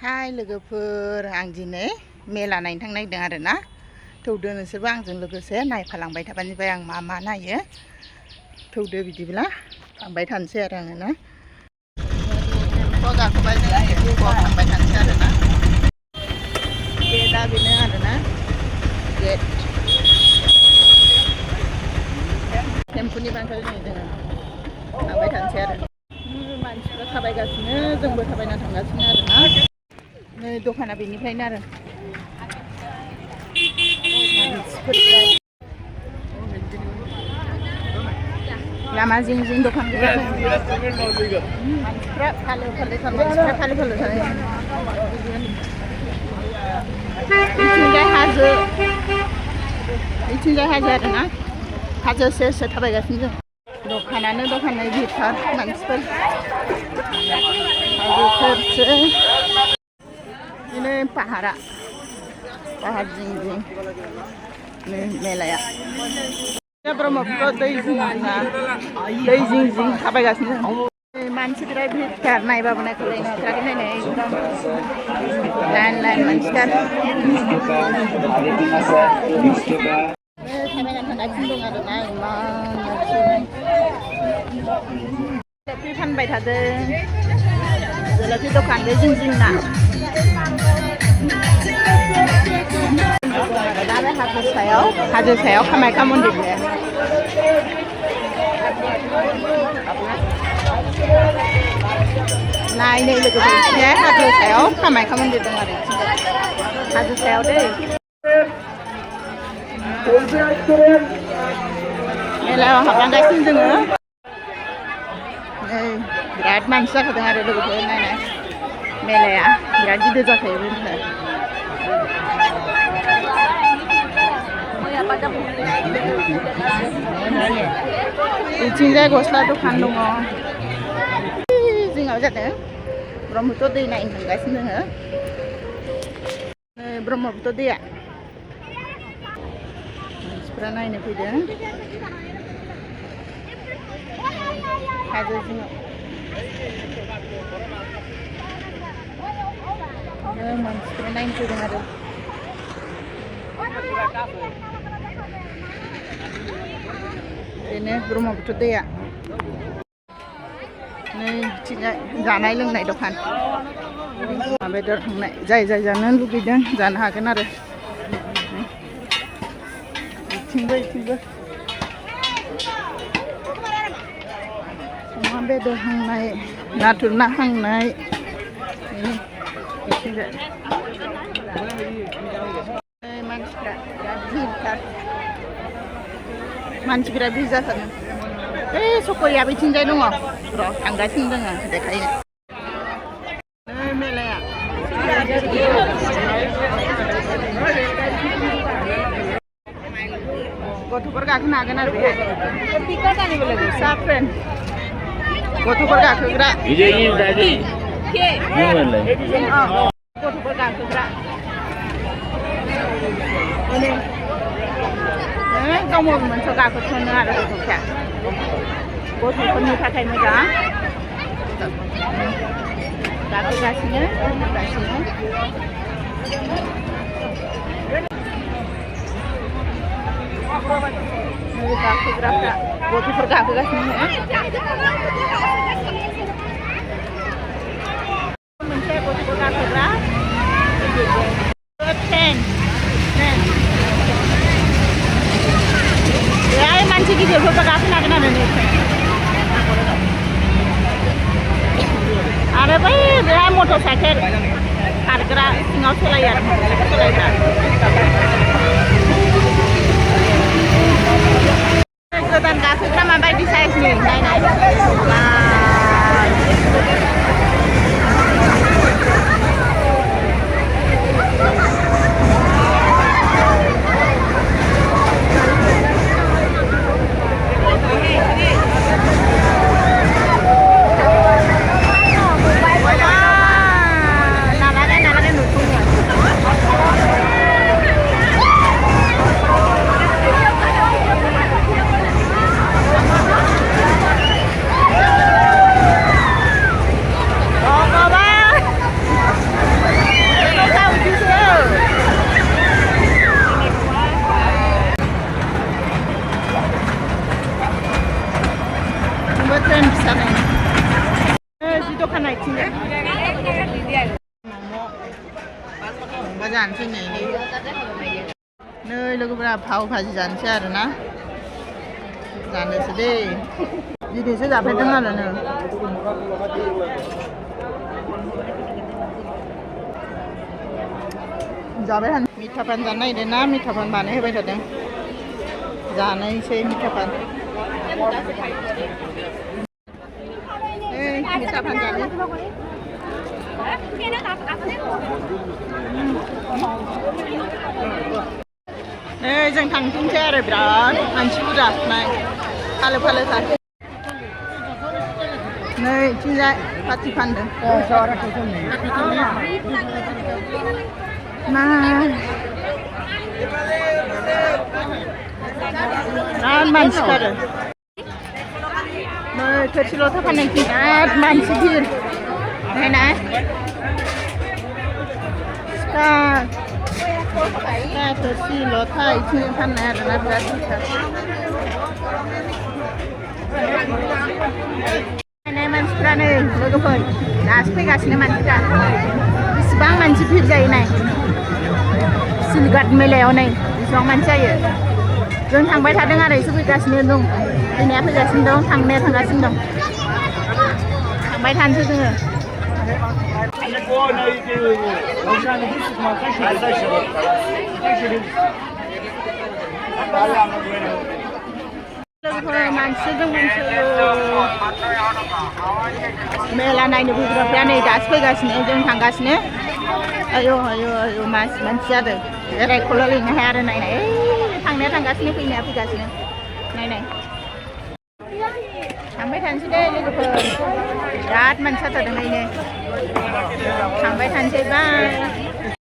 हाय लोगोफोर आं दिनै मेला नायनो थांनो नागिरदों आरो ना थौदो नोंसोरबो आंजों लोगोसे नायफालांबाय थाबानिफ्राय आं मा मा नायो थौदो बिदिब्ला थांबाय थानोसै आरो आङो ना गाखोबाय जों थांबाय थानोसै आरो ना गेटआ बेनो आरो ना गेट टेम्पुनिफ्राय जोङो थांबाय थानोसै आरो मानसिफ्रा थाबायगासिनो जोंबो थाबायना थांगासिनो आरो ना नै दखाना बेनिफ्रायनो आरो लामा जिं जिं दखान मानसिफ्रा फालो फालो मानसिफ्रा फालो फालो बिथिंजाय हाजो आरो ना हाजो सेर सेर थाबायगासिनो जों दखानानो दखानै गिथार मानसिफोर हाजो सेर ini pahara pahar jing ini melaya ya Brahmaputra दै जिं जिं थाबायगासिनो मानसिफोरा भिरथार नायबाबो नायखौलाय नुथाराखै नायनाय एकदम लाइन लाइन मानसिथार थाबायना थांगासिनो दं आरोना इमान जलफि फानबाय थादों जलफि दखान बे जिं जिंना हाजो सायाव कामाख्या मन्दिर नायनो लोगोफोर हाजो सायाव कामाख्या मन्दिर दं आरो हाजो सायाव दै मेलायाव हाबलांगासिनो जोङो नै बिराद मानसि जाखादों आरो लोगोफोर नायनाय मेलाया बिराद गिदिर जाखायो बेनिफ्राय बिथिंजाय गस्ला दखान दङ जिङाव जादों ब्रह्मपुत्र दै नायनो थांगासिनो जोङो ब्रह्मपुत्र दैया मानसिफ्रा नायनो फैदों हाजो जिङाव मानसिफ्रा नायनो फैदों आरो बेनो ब्रह्मपुत्र दैया नै बिथिंजाय जानाय लोंनाय दखान बेदर थांनाय जाय जानो लुगैदों जानो हागोन आरो बिथिंबो अमा बेदर हांनाय नाथुर ना हांनाय मानसिफोरा बिजि जाथारदों सख'या बिथिंजाय दङ र' थांगासिनो दङ देखायनो मेलाया गथ'फोर गाखोनो हागोन आरो बेहाय साफ्रेन गथ'फोर गाखोग्रा गथ'फोर गाखोग्रा गाव मोनसे गाखोथ'नो आरो गथ'फोरनि थाखाय मोजां गाखोगासिनो गाखोग्राफ्रा गथ'फोर गाखोगासिनो मोनसे गथ'फोर गाखोग्रा बेहाय मानसि गिदिरफोरबो गाखोनो हागोन आरो बै बेहाय मटर साइकेल खारग्रा सिङाव सालायो आरो सालायग्रा गोदान गाखोग्रा माबायदि साइजनि नायनाय मा जानोसै नै लोगोफोरा फाव भाजि जानोसै आरोना जानोसै दे दिनैसो जाफेरदों आरो नो जाबाय थानो मिठापान जानो नागिरदों ना मिठापान बानायहोबाय थादों जानोसै मिठापान मिठापान जानो नै जों थांफिनसै आरो बिराद मानसि बुरजा नाय फालो फालोथार नै इथिंजाय पाथि फानदों मा बिराद मानसि खारो नै थोरसि लथा फाननायथिं बिराद मानसि भिर नायनाय सिखा थोरसि लथा इथिं फाननाय आरोना बिराद भिरथार नायनाय मानसिफ्रा नै लोगोफोर दासो फैगासिनो मानसिफ्रा बेसेबां मानसि भिर जायो नाय सिलघाट मेलायाव नै बेसेबां मानसि जायो जों थांबाय थादों आरो एसे फैगासिनो दं फैनाया फैगासिनो दं थांनाया थांगासिनो दं थांबाय थानोसै जोङो मानसिजों मानसि मेला नायनो फैग्राफ्रा नै दासो फैगासिनो जों थांगासिनो आयौ आयौ आयौ मानसि जादों रायखौल' लिंनो हाया आरो नायनाय थांनाया थांगासिनो फैनाया फैगासिनो नायनाय थांबाय थानोसै दे लोगोफोर बिराद मानसि जाथारदों नायनो थांबाय थानोसै बाय